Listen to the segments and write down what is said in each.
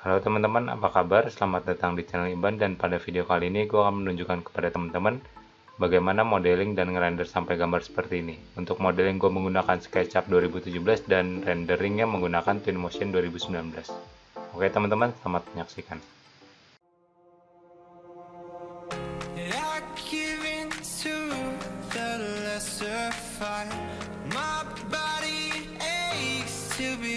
Halo teman-teman, apa kabar? Selamat datang di channel Imban, dan pada video kali ini gue akan menunjukkan kepada teman-teman bagaimana modeling dan ngerender sampai gambar seperti ini. Untuk modeling gue menggunakan SketchUp 2017 dan renderingnya menggunakan Twinmotion 2019. Oke teman-teman, selamat menyaksikan.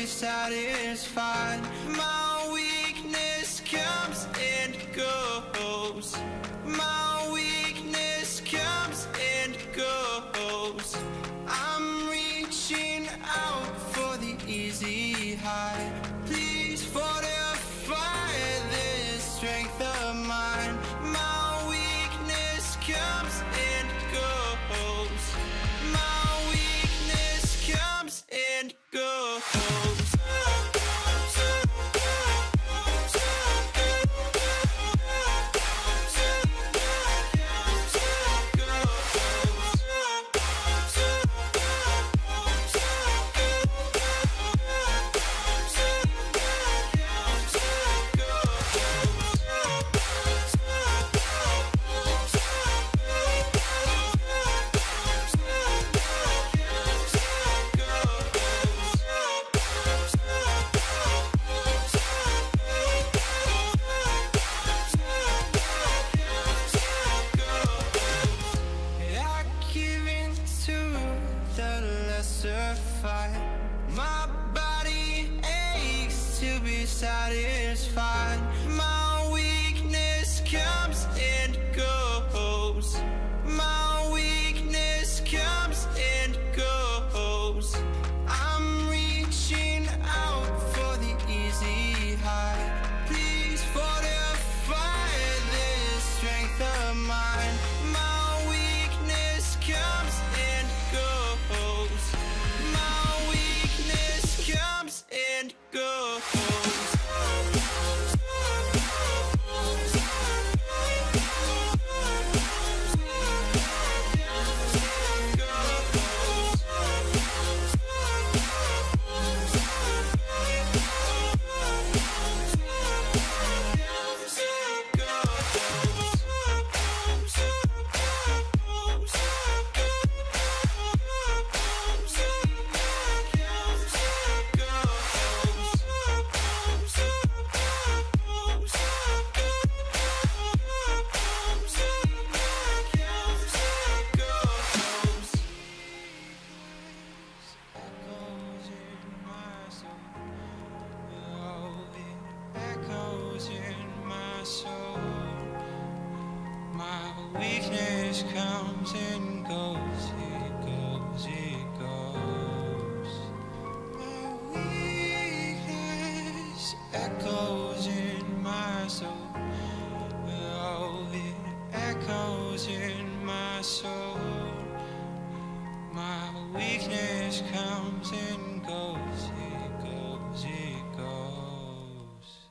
Satisfied, my weakness comes and goes. My weakness comes and goes. I'm reaching out for the easy high. Please fortify this strength of mine. My weakness comes and goes. My weakness comes and goes. My body aches to be satisfied. My weakness comes and goes. My weakness comes and goes. I'm reaching out for the easy high. Please fortify this strength of mine. My weakness comes and goes. Comes and goes. Weakness comes and goes, it goes, it goes. My weakness echoes in my soul. Oh, it echoes in my soul. My weakness comes and goes, it goes, it goes.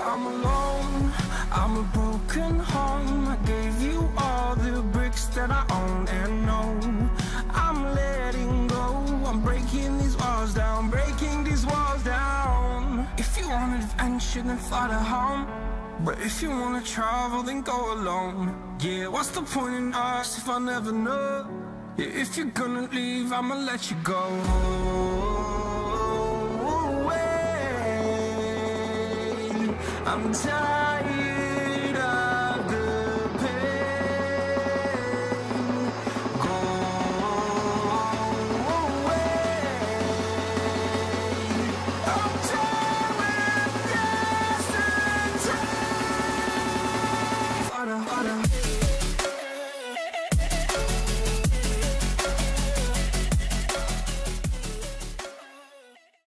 I'm alone, I'm a broken home. I gave you all the bricks that I own and know. I'm letting go, I'm breaking these walls down, breaking these walls down. If you want adventure, then fly to home. But if you wanna travel, then go alone. Yeah, what's the point in us if I never know? Yeah, if you're gonna leave, I'ma let you go. I'm tired.